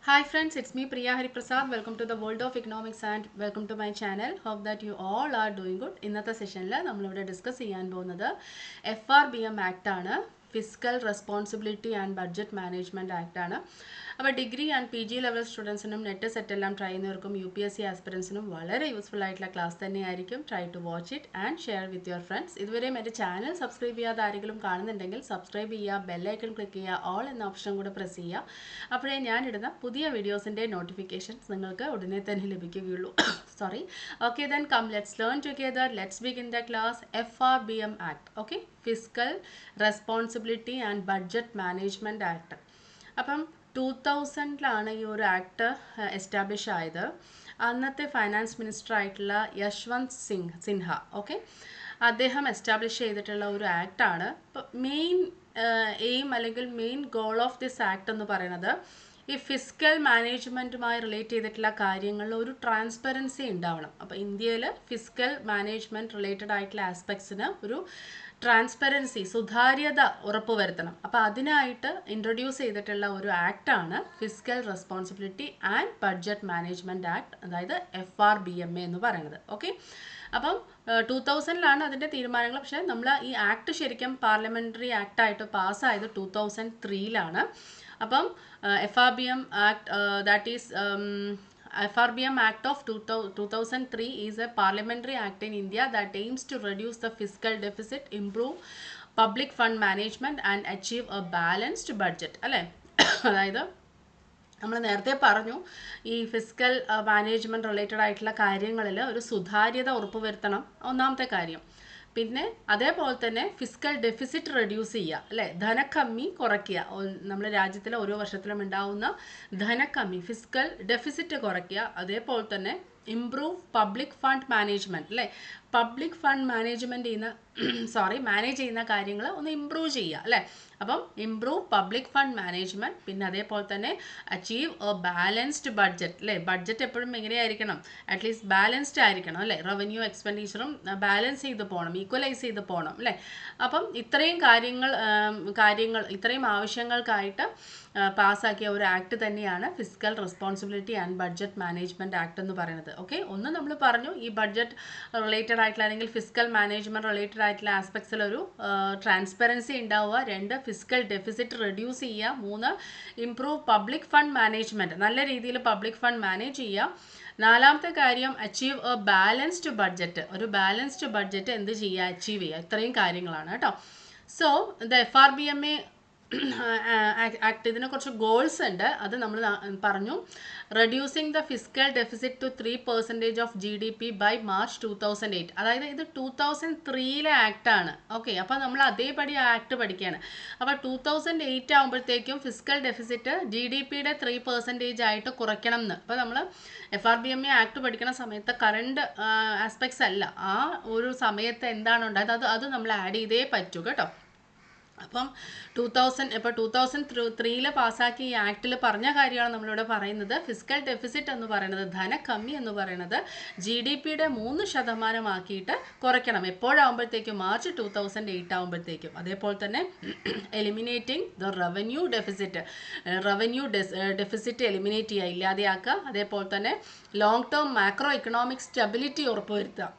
Hi friends, it's me Priya Hariprasad. Welcome to the world of economics and welcome to my channel. Hope that you all are doing good. ഇന്നത്തെ സെഷനിൽ നമ്മളിവിടെ discuss ചെയ്യാൻ പോകുന്നത് FRBM act ആണ്, fiscal responsibility and budget management act ആണ്. അപ്പോൾ degree and PG level സ്റ്റുഡൻസിനും NET SET എല്ലാം ട്രൈ ചെയ്യുന്നവർക്കും UPSC ആസ്പിറൻസിനും വളരെ യൂസ്ഫുൾ ആയിട്ടുള്ള ക്ലാസ് തന്നെയായിരിക്കും. Try to watch it and share with your friends. ഇതുവരെയും എൻ്റെ ചാനൽ സബ്സ്ക്രൈബ് ചെയ്യാതെ ആരെങ്കിലും കാണുന്നുണ്ടെങ്കിൽ സബ്സ്ക്രൈബ് ചെയ്യുക, ബെല്ലൈക്കൺ ക്ലിക്ക് ചെയ്യുക, ഓൾ എന്ന ഓപ്ഷൻ കൂടെ പ്രസ് ചെയ്യുക. അപ്പോഴേ ഞാനിടുന്ന പുതിയ വീഡിയോസിൻ്റെ നോട്ടിഫിക്കേഷൻസ് നിങ്ങൾക്ക് ഉടനെ തന്നെ ലഭിക്കുകയുള്ളൂ. Sorry. Okay, then come let's learn together. Let's begin the class. FRBM act, okay, fiscal responsibility and budget management act. അപ്പം 2000 ഈ ഒരു ആക്ട് എസ്റ്റാബ്ലിഷ് ആയത്. അന്നത്തെ ഫൈനാൻസ് മിനിസ്റ്റർ ആയിട്ടുള്ള യശ്വന്ത് സിൻഹ, ഓക്കെ, അദ്ദേഹം എസ്റ്റാബ്ലിഷ് ചെയ്തിട്ടുള്ള ഒരു ആക്ടാണ്. ഇപ്പോൾ മെയിൻ എയിം അല്ലെങ്കിൽ main goal of this act എന്ന് പറയുന്നത് ഈ ഫിസ്ക്കൽ മാനേജ്മെൻറ്റുമായി റിലേറ്റ് ചെയ്തിട്ടുള്ള കാര്യങ്ങളിൽ ഒരു ട്രാൻസ്പെറൻസി ഉണ്ടാവണം. അപ്പോൾ ഇന്ത്യയിൽ ഫിസ്ക്കൽ മാനേജ്മെൻറ്റ് റിലേറ്റഡ് ആയിട്ടുള്ള ആസ്പെക്ട്സിന് ഒരു ട്രാൻസ്പെറൻസി, സുതാര്യത ഉറപ്പുവരുത്തണം. അപ്പോൾ അതിനായിട്ട് ഇൻട്രൊഡ്യൂസ് ചെയ്തിട്ടുള്ള ഒരു ആക്ടാണ് fiscal responsibility and budget management act, അതായത് FRBMA എന്ന് പറയുന്നത്. ഓക്കെ, അപ്പം 2000 അതിൻ്റെ തീരുമാനങ്ങൾ. പക്ഷേ നമ്മൾ ഈ ആക്ട് ശരിക്കും പാർലമെൻ്ററി ആക്ടായിട്ട് പാസ്സായത് 2003 അപ്പം FRBM act, that is FRBM Act of 2003 is a parliamentary act in India that aims to reduce the fiscal deficit, improve public fund management and achieve a balanced budget. അല്ലേ? അതായത് നമ്മൾ നേരത്തെ പറഞ്ഞു, ഈ fiscal management related ആയിട്ടുള്ള കാര്യങ്ങളിൽ ഒരു സുതാര്യത ഉറപ്പുവരുത്തണം, ഒന്നാമത്തെ കാര്യം. പിന്നെ അതേപോലെ തന്നെ ഫിസ്ക്കൽ ഡെഫിസിറ്റ് റെഡ്യൂസ് ചെയ്യുക, അല്ലേ, ധനക്കമ്മി കുറയ്ക്കുക. നമ്മുടെ രാജ്യത്തിൽ ഓരോ വർഷത്തിലും ഉണ്ടാവുന്ന ധനക്കമ്മി, ഫിസ്ക്കൽ ഡെഫിസിറ്റ് കുറയ്ക്കുക. അതേപോലെ തന്നെ ഇംപ്രൂവ് പബ്ലിക് ഫണ്ട് മാനേജ്മെൻറ്റ്, അല്ലേ, പബ്ലിക് ഫണ്ട് മാനേജ്മെൻറ്റ് മാനേജ് ചെയ്യുന്ന കാര്യങ്ങൾ ഒന്ന് ഇംപ്രൂവ് ചെയ്യുക, അല്ലേ. അപ്പം ഇംപ്രൂവ് പബ്ലിക് ഫണ്ട് മാനേജ്മെൻറ്റ്. പിന്നെ അതേപോലെ തന്നെ അച്ചീവ് എ ബാലൻസ്ഡ് ബഡ്ജറ്റ്, അല്ലേ. ബഡ്ജറ്റ് എപ്പോഴും എങ്ങനെയായിരിക്കണം? അറ്റ്ലീസ്റ്റ് ബാലൻസ്ഡ് ആയിരിക്കണം, അല്ലേ. റവന്യൂ എക്സ്പെൻഡിച്ചറും ബാലൻസ് ചെയ്ത് പോകണം, ഈക്വലൈസ് ചെയ്ത് പോകണം, അല്ലേ. അപ്പം ഇത്രയും ഇത്രയും ആവശ്യങ്ങൾക്കായിട്ട് പാസ്സാക്കിയ ഒരു ആക്ട് തന്നെയാണ് fiscal responsibility and budget management act എന്ന് പറയുന്നത്. ഓക്കെ, ഒന്ന് നമ്മൾ പറഞ്ഞു, ഈ ബഡ്ജറ്റ് റിലേറ്റഡ് ആയിട്ടുള്ള അല്ലെങ്കിൽ ഫിസ്ക്കൽ മാനേജ്മെൻറ്റ് റിലേറ്റഡ് ആയിട്ടുള്ള ആസ്പെക്ട്സിലൊരു ട്രാൻസ്പെറൻസി ഉണ്ടാവുക. 2, ഫിസ്ക്കൽ ഡെഫിസിറ്റ് റെഡ്യൂസ് ചെയ്യുക. 3, ഇംപ്രൂവ് പബ്ലിക് ഫണ്ട് മാനേജ്മെൻറ്റ്, നല്ല രീതിയിൽ പബ്ലിക് ഫണ്ട് മാനേജ് ചെയ്യുക. 4ാമത്തെ കാര്യം അച്ചീവ് എ ബാലൻസ്ഡ് ബഡ്ജറ്റ്, ഒരു ബാലൻസ്ഡ് ബഡ്ജറ്റ് എന്ത് ചെയ്യുക? അച്ചീവ് ചെയ്യുക. ഇത്രയും കാര്യങ്ങളാണ് കേട്ടോ. സോ ദ FRBMA ആക്ട്, ഇതിനെ കുറച്ച് ഗോൾസ് ഉണ്ട്, അത് നമ്മൾ പറഞ്ഞു. Reducing the fiscal deficit to 3% of GDP by March 2008. അതായത് ഇത് 2003 ആക്ടാണ്. ഓക്കെ, അപ്പോൾ നമ്മൾ അതേപടി ആ ആക്ട് പഠിക്കുകയാണ്. അപ്പോൾ 2008 ആകുമ്പോഴത്തേക്കും ഫിസ്ക്കൽ ഡെഫിസിറ്റ് GDPയുടെ 3% ആയിട്ട് കുറയ്ക്കണം എന്ന്. അപ്പോൾ നമ്മൾ FRBMA ആക്ട് പഠിക്കുന്ന സമയത്ത് കറണ്ട് ആസ്പെക്ട്സ് അല്ല, ആ ഒരു സമയത്ത് എന്താണ് ഉണ്ടായത് അത് നമ്മൾ ആഡ് ചെയ്തേ പറ്റൂ കേട്ടോ. അപ്പം 2003 പാസ്സാക്കിയ ഈ ആക്ടിൽ പറഞ്ഞ കാര്യമാണ് നമ്മളിവിടെ പറയുന്നത്. ഫിസ്ക്കൽ ഡെഫിസിറ്റ് എന്ന് പറയുന്നത്, ധനക്കമ്മി എന്ന് പറയുന്നത് GDPയുടെ 3% ആക്കിയിട്ട് കുറയ്ക്കണം. എപ്പോഴാകുമ്പോഴത്തേക്കും? മാർച്ച് 2008 ആകുമ്പോഴത്തേക്കും. അതേപോലെ തന്നെ eliminating the revenue deficit, deficit eliminate ചെയ്യുക, ഇല്ലാതെയാക്കുക. അതേപോലെ തന്നെ long term macro economic stability ഉറപ്പുവരുത്തുക.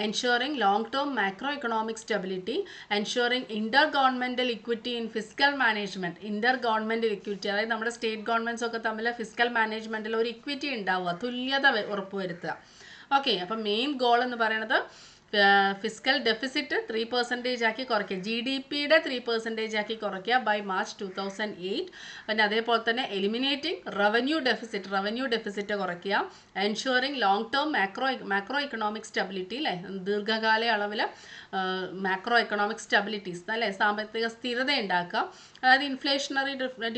Ensuring long term macro economic stability, ensuring inter governmental equity in fiscal management. Inter governmental equity, അതായത് നമ്മുടെ സ്റ്റേറ്റ് ഗവൺമെൻറ്റ്സ് ഒക്കെ തമ്മിൽ ഫിസ്ക്കൽ മാനേജ്മെൻറ്റിൽ ഒരു ഇക്വിറ്റി ഉണ്ടാവുക, തുല്യത ഉറപ്പുവരുത്തുക. ഓക്കെ, അപ്പം മെയിൻ ഗോൾ എന്ന് പറയുന്നത് ഫിസ്ക്കൽ ഡെഫിസിറ്റ് 3% ആക്കി കുറയ്ക്കുക, GDPയുടെ 3% ആക്കി കുറയ്ക്കുക ബൈ മാർച്ച് 2008. പിന്നെ അതേപോലെ തന്നെ എലിമിനേറ്റിംഗ് റവന്യൂ ഡെഫിസിറ്റ് കുറയ്ക്കുക. Ensuring long term macro economic stability, അല്ലേ, ദീർഘകാല അളവിൽ മാക്രോ എക്കണോമിക് സ്റ്റെബിലിറ്റീസ്, അല്ലേ, സാമ്പത്തിക സ്ഥിരത ഉണ്ടാക്കുക. അതായത്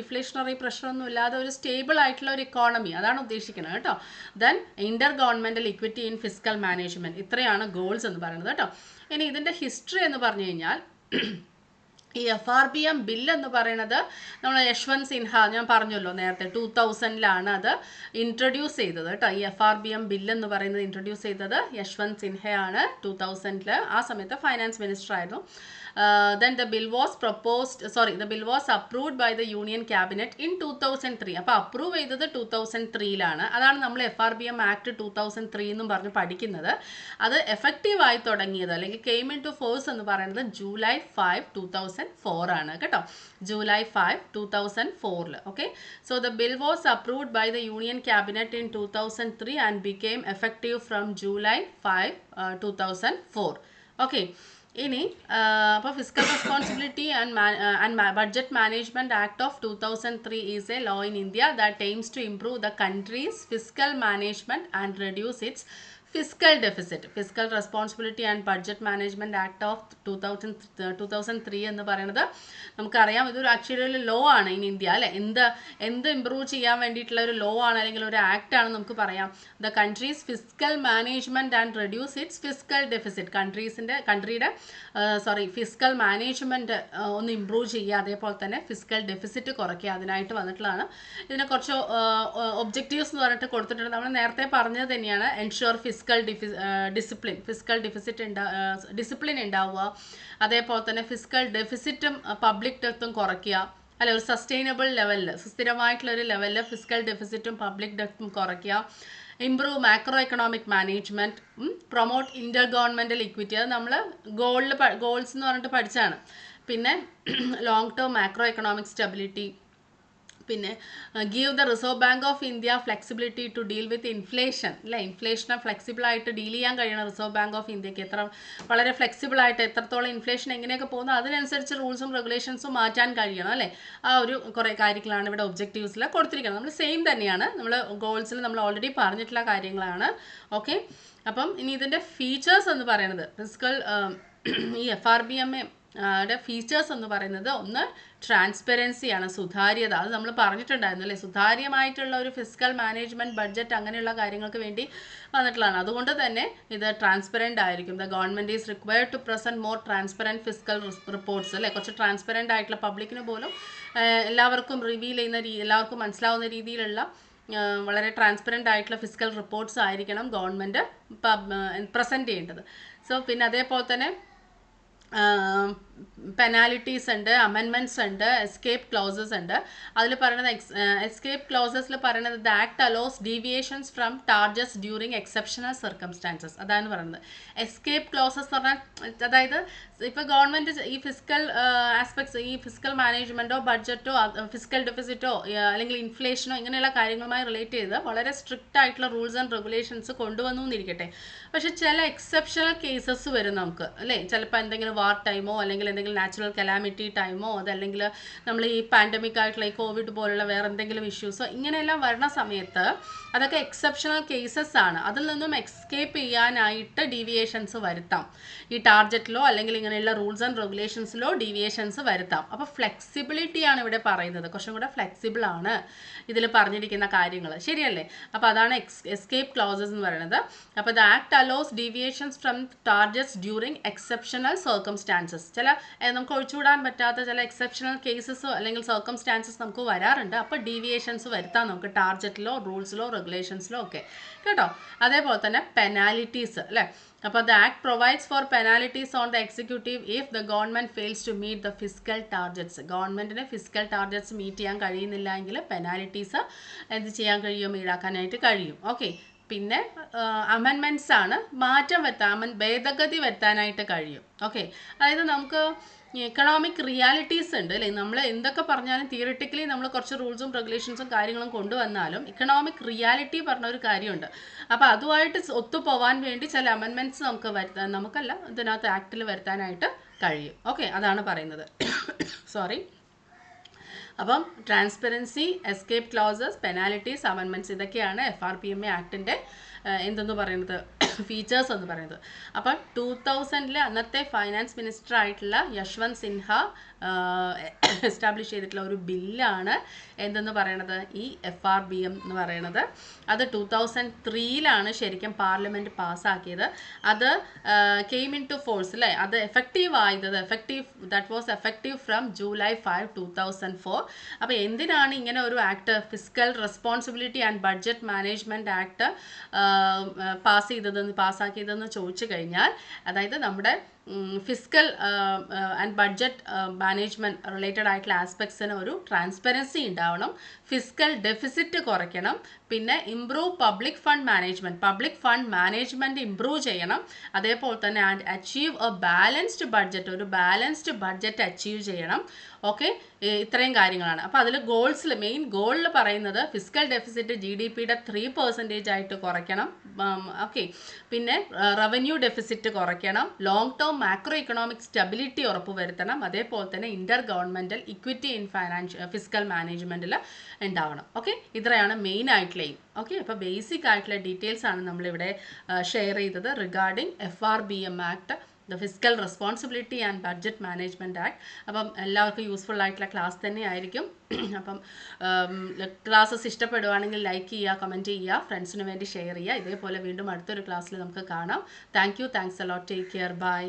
ഡിഫ്ലേഷണറി പ്രഷറൊന്നും ഇല്ലാതെ ഒരു സ്റ്റേബിൾ ആയിട്ടുള്ള ഒരു ഇക്കോണമി, അതാണ് ഉദ്ദേശിക്കുന്നത് കേട്ടോ. Then Inter governmental equity in fiscal management. ഇത്രയാണ് ഗോൾസ് എന്ന് പറയുന്നത് കേട്ടോ. ഇനി ഇതിൻ്റെ ഹിസ്റ്ററി എന്ന് പറഞ്ഞു കഴിഞ്ഞാൽ, ഈ FRBM ബില്ല് എന്ന് പറയുന്നത് നമ്മൾ യശ്വന്ത് സിൻഹ, ഞാൻ പറഞ്ഞല്ലോ നേരത്തെ, 2000 അത് ഇൻട്രൊഡ്യൂസ് ചെയ്തത് കേട്ടോ. ഈ FRBM ബില്ല് എന്ന് പറയുന്നത് ഇൻട്രൊഡ്യൂസ് ചെയ്തത് യശ്വന്ത് സിൻഹയാണ് 2000. ആ സമയത്ത് ഫൈനാൻസ് മിനിസ്റ്റർ ആയിരുന്നു. Then the bill was approved by the Union Cabinet in 2003. അപ്പോൾ അപ്രൂവ് ചെയ്തത് 2003-ലാണ്. അതാണ് നമ്മൾ FRBM ആക്ട് 2003 എന്നും പറഞ്ഞ് പഠിക്കുന്നത്. അത് എഫക്റ്റീവ് ആയി തുടങ്ങിയത് അല്ലെങ്കിൽ കെയിം ഇൻ ടു ഫോഴ്സ് എന്ന് പറയുന്നത് July 5, 2004 ആണ് കേട്ടോ. July 5, 2004. Okay, so the bill was approved by the Union Cabinet in 2003 and became effective from July 5, 2004. Okay. ഇനി അപ്പോൾ fiscal responsibility and budget management act of 2003 is a law in India that aims to improve the country's fiscal management and reduce its fiscal deficit. Fiscal responsibility and budget management act of 2003 എന്ന് പറയുന്നത് നമുക്കറിയാം, ഇതൊരു actually ഒരു law ആണ് in India അല്ലേ. എന്ത് improve ചെയ്യാൻ വേണ്ടിയിട്ടുള്ള ഒരു ലോ ആണ് അല്ലെങ്കിൽ ഒരു ആക്ട് ആണ് നമുക്ക് പറയാം. The country's fiscal management and reduce its fiscal deficit. കൺട്രിയുടെ ഫിസ്ക്കൽ മാനേജ്മെൻറ്റ് ഒന്ന് ഇമ്പ്രൂവ് ചെയ്യുക, അതേപോലെ തന്നെ ഫിസ്ക്കൽ ഡെഫിസിറ്റ് കുറയ്ക്കുക, അതിനായിട്ട് വന്നിട്ടുള്ളതാണ്. ഇതിനെ കുറച്ച് ഒബ്ജക്റ്റീവ്സ് എന്ന് പറഞ്ഞിട്ട് കൊടുത്തിട്ടുണ്ട്. നമ്മൾ നേരത്തെ പറഞ്ഞത് തന്നെയാണ്. എൻഷുർ ഫിസ്ക്കൽ ഡിസിപ്ലിൻ ഉണ്ടാവുക, അതേപോലെ തന്നെ ഫിസ്ക്കൽ ഡെഫിസിറ്റും പബ്ലിക് ഡെപ്തും കുറയ്ക്കുക അല്ലെ. ഒരു സസ്റ്റൈനബിൾ ലെവലിൽ, സുസ്ഥിരമായിട്ടുള്ളൊരു ലെവലിൽ ഫിസ്ക്കൽ ഡെഫിസിറ്റും പബ്ലിക് ഡെപ്തും കുറയ്ക്കുക. Improve macro economic management, promote inter governmental equity, അത് നമ്മൾ ഗോൾസ് എന്ന് പറഞ്ഞിട്ട് പഠിച്ചാണ്. പിന്നെ long term macro economic stability, പിന്നെ give the Reserve Bank of India flexibility to deal with inflation അല്ലേ. ഇൻഫ്ലേഷനെ ഫ്ലെക്സിബിളായിട്ട് ഡീൽ ചെയ്യാൻ കഴിയണം റിസർവ് ബാങ്ക് ഓഫ് ഇന്ത്യക്ക്. വളരെ ഫ്ലെക്സിബിളായിട്ട് എത്രത്തോളം ഇൻഫ്ലേഷൻ എങ്ങനെയൊക്കെ പോകുന്നു അതിനനുസരിച്ച് റൂൾസും റെഗുലേഷൻസും മാറ്റാൻ കഴിയണം അല്ലേ. ആ ഒരു കുറേ കാര്യങ്ങളാണ് ഇവിടെ ഒബ്ജക്റ്റീവ്സിൽ കൊടുത്തിരിക്കുന്നത്. നമ്മൾ സെയിം തന്നെയാണ്, നമ്മൾ ഗോൾസിൽ നമ്മൾ ഓൾറെഡി പറഞ്ഞിട്ടുള്ള കാര്യങ്ങളാണ്. ഓക്കെ, അപ്പം ഇനി ഇതിൻ്റെ ഫീച്ചേഴ്സ് എന്ന് പറയുന്നത് ഫിസ്ക്കൽ ഈ FRBM ഫീച്ചേഴ്സ് എന്ന് പറയുന്നത് ഒന്ന് ട്രാൻസ്പെറൻസിയാണ്, സുതാര്യത. അത് നമ്മൾ പറഞ്ഞിട്ടുണ്ടായിരുന്നു അല്ലേ. സുതാര്യമായിട്ടുള്ള ഒരു ഫിസ്ക്കൽ മാനേജ്മെൻറ്റ്, ബഡ്ജറ്റ് അങ്ങനെയുള്ള കാര്യങ്ങൾക്ക് വേണ്ടി വന്നിട്ടുള്ളതാണ്. അതുകൊണ്ട് തന്നെ ഇത് ട്രാൻസ്പെറൻ്റ് ആയിരിക്കും. The government is required to present more transparent fiscal reports അല്ലേ. കുറച്ച് ട്രാൻസ്പെറൻ്റ് ആയിട്ടുള്ള പബ്ലിക്കിന് പോലും എല്ലാവർക്കും റിവീൽ ചെയ്യുന്ന എല്ലാവർക്കും മനസ്സിലാവുന്ന രീതിയിലുള്ള വളരെ ട്രാൻസ്പെറൻ്റ് ആയിട്ടുള്ള ഫിസ്ക്കൽ റിപ്പോർട്ട്സ് ആയിരിക്കണം ഗവൺമെൻറ് പ്രസൻറ്റ് ചെയ്യേണ്ടത്. സോ പിന്നെ അതേപോലെ തന്നെ പെനാലിറ്റീസ് ഉണ്ട്, അമെൻമെൻറ്റ്സ് ഉണ്ട്, എസ്കേപ്പ് ക്ലോസസ് ഉണ്ട്. അതിൽ പറയുന്നത് എസ്കേപ്പ് ക്ലോസസിൽ പറയുന്നത് the act allows deviations from targets during exceptional circumstances. അതാണ് പറയുന്നത്. എസ്കേപ്പ് ക്ലോസസ് എന്ന് പറഞ്ഞാൽ അതായത് ഇപ്പോൾ ഗവൺമെൻറ് ഈ ഫിസ്ക്കൽ ആസ്പെക്ട്സ്, ഈ ഫിസ്ക്കൽ മാനേജ്മെൻറ്റോ ബഡ്ജറ്റോ ഫിസ്ക്കൽ ഡെഫിസിറ്റോ അല്ലെങ്കിൽ ഇൻഫ്ലേഷനോ ഇങ്ങനെയുള്ള കാര്യങ്ങളുമായി റിലേറ്റ് ചെയ്ത് വളരെ സ്ട്രിക്റ്റ് ആയിട്ടുള്ള റൂൾസ് ആൻഡ് റെഗുലേഷൻസ് കൊണ്ടുവന്നു എന്നിരിക്കട്ടെ. പക്ഷേ ചില എക്സെപ്ഷണൽ കേസസ് വരും നമുക്ക് അല്ലേ. ചിലപ്പോൾ എന്തെങ്കിലും വാർ ടൈമോ അല്ലെങ്കിൽ എന്തെങ്കിലും നാച്ചുറൽ കലാമിറ്റി ടൈമോ അതല്ലെങ്കിൽ നമ്മൾ ഈ പാൻഡമിക് ആയിട്ടുള്ള ഈ കോവിഡ് പോലുള്ള വേറെ എന്തെങ്കിലും ഇഷ്യൂസോ ഇങ്ങനെയെല്ലാം വരുന്ന സമയത്ത് അതൊക്കെ എക്സെപ്ഷണൽ കേസസ് ആണ്. അതിൽ നിന്നും എസ്കേപ്പ് ചെയ്യാനായിട്ട് ഡീവിയേഷൻസ് വരുത്താം. ഈ ടാർജറ്റിലോ അല്ലെങ്കിൽ ഇങ്ങനെയുള്ള റൂൾസ് ആൻഡ് റെഗുലേഷൻസിലോ ഡീവിയേഷൻസ് വരുത്താം. അപ്പോൾ ഫ്ലെക്സിബിലിറ്റിയാണ് ഇവിടെ പറയുന്നത്. കുറച്ചും കൂടെ ഫ്ലെക്സിബിൾ ആണ് ഇതിൽ പറഞ്ഞിരിക്കുന്ന കാര്യങ്ങൾ, ശരിയല്ലേ. അപ്പോൾ അതാണ് എസ്കേപ്പ് ക്ലോസസ് എന്ന് പറയുന്നത്. അപ്പോൾ the act allows deviations from targets during exceptional circumstances. ചില നമുക്ക് ഒഴിച്ചുകൂടാൻ പറ്റാത്ത ചില എക്സെപ്ഷണൽ കേസസ് അല്ലെങ്കിൽ സർക്കംസ്റ്റാൻസസ് നമുക്ക് വരാറുണ്ട്. അപ്പോൾ ഡീവിയേഷൻസ് വരുത്താം നമുക്ക് ടാർജറ്റിലോ റൂൾസിലോ റെഗുലേഷൻസിലോ ഒക്കെ കേട്ടോ. അതേപോലെ തന്നെ പെനാലിറ്റീസ് അല്ലേ. അപ്പോൾ the act provides for penalties on the executive if the government fails to meet the fiscal targets. ഗവൺമെൻറ്റിന് ഫിസ്ക്കൽ ടാർജറ്റ്സ് മീറ്റ് ചെയ്യാൻ കഴിയുന്നില്ല എങ്കിൽ പെനാലിറ്റീസ് എന്ത് ചെയ്യാൻ കഴിയും, ഈടാക്കാനായിട്ട് കഴിയും. ഓക്കെ, പിന്നെ അമെൻമെൻറ്റ്സ് ആണ്, മാറ്റം വരുത്താൻ, ഭേദഗതി വരുത്താനായിട്ട് കഴിയും. ഓക്കെ, അതായത് നമുക്ക് എക്കണോമിക് റിയാലിറ്റീസ് ഉണ്ട് അല്ലേ. നമ്മൾ എന്തൊക്കെ പറഞ്ഞാലും തിയറിറ്റിക്കലി നമ്മൾ കുറച്ച് റൂൾസും റെഗുലേഷൻസും കാര്യങ്ങളും കൊണ്ടുവന്നാലും ഇക്കണോമിക് റിയാലിറ്റി പറഞ്ഞൊരു കാര്യമുണ്ട്. അപ്പോൾ അതുമായിട്ട് ഒത്തുപോകാൻ വേണ്ടി ചില അമെൻമെൻറ്റ്സ് നമുക്ക് വരുത്താൻ, നമുക്കല്ല ഇതിനകത്ത് ആക്ടിൽ വരുത്താനായിട്ട് കഴിയും. ഓക്കെ, അതാണ് പറയുന്നത്. സോറി. അപ്പം transparency, escape clauses, penalties, amendments ഇതൊക്കെയാണ് FRBM ആക്ടിൻ്റെ എന്തെന്ന് പറയുന്നത് ഫീച്ചേഴ്സ് എന്ന് പറയുന്നത്. അപ്പം 2000 അന്നത്തെ ഫൈനാൻസ് മിനിസ്റ്റർ ആയിട്ടുള്ള യശ്വന്ത് സിൻഹ എസ്റ്റാബ്ലിഷ് ചെയ്തിട്ടുള്ള ഒരു ബില്ലാണ് എന്തെന്ന് പറയണത്, ഈ FRBM എന്ന് പറയണത്. അത് 2003 ശരിക്കും പാർലമെൻറ്റ് പാസ്സാക്കിയത്. അത് കെയിം ഇൻ ടു ഫോഴ്സ് അല്ലേ. അത് എഫക്റ്റീവ് ആയത് that was effective from July 5, 2004. അപ്പോൾ എന്തിനാണ് ഇങ്ങനെ ഒരു act, fiscal responsibility and budget management act പാസ്സാക്കിയതെന്ന് ചോദിച്ചു കഴിഞ്ഞാൽ, അതായത് നമ്മുടെ fiscal and budget management related ആയിട്ടുള്ള ആസ്പെക്ട്സിന് ഒരു ട്രാൻസ്പെറൻസി ഉണ്ടാവണം. ഫിസ്ക്കൽ ഡെഫിസിറ്റ് കുറയ്ക്കണം. പിന്നെ improve public fund management improve ചെയ്യണം. അതേപോലെ തന്നെ and achieve a balanced budget, ഒരു ബാലൻസ്ഡ് ബഡ്ജറ്റ് അച്ചീവ് ചെയ്യണം. ഓക്കെ, ഇത്രയും കാര്യങ്ങളാണ്. അപ്പോൾ അതിൽ ഗോൾസിൽ മെയിൻ ഗോളിൽ പറയുന്നത് ഫിസ്ക്കൽ ഡെഫിസിറ്റ് GDPയുടെ 3% ആയിട്ട് കുറയ്ക്കണം. ഓക്കെ, പിന്നെ റവന്യൂ ഡെഫിസിറ്റ് കുറയ്ക്കണം. Long term macro economic stability ഉറപ്പുവരുത്തണം. അതേപോലെ തന്നെ inter governmental equity in fiscal മാനേജ്മെൻറ്റിൽ ഉണ്ടാവണം. ഓക്കെ, ഇത്രയാണ് മെയിൻ ആയിട്ടുള്ള എയിം. ഓക്കെ, അപ്പോൾ ബേസിക് ആയിട്ടുള്ള ഡീറ്റെയിൽസ് ആണ് നമ്മളിവിടെ ഷെയർ ചെയ്തത് regarding FRBM act, the fiscal responsibility and budget management act. അപ്പം എല്ലാവർക്കും യൂസ്ഫുൾ ആയിട്ടുള്ള ക്ലാസ് തന്നെ ആയിരിക്കും. അപ്പം ക്ലാസ്സസ് ഇഷ്ടപ്പെടുവാണെങ്കിൽ ലൈക്ക് ചെയ്യുക, കമൻറ്റ് ചെയ്യുക, ഫ്രണ്ട്സിന് വേണ്ടി ഷെയർ ചെയ്യുക. ഇതേപോലെ വീണ്ടും അടുത്തൊരു ക്ലാസ്സിൽ നമുക്ക് കാണാം. Thanks a lot, take care, by.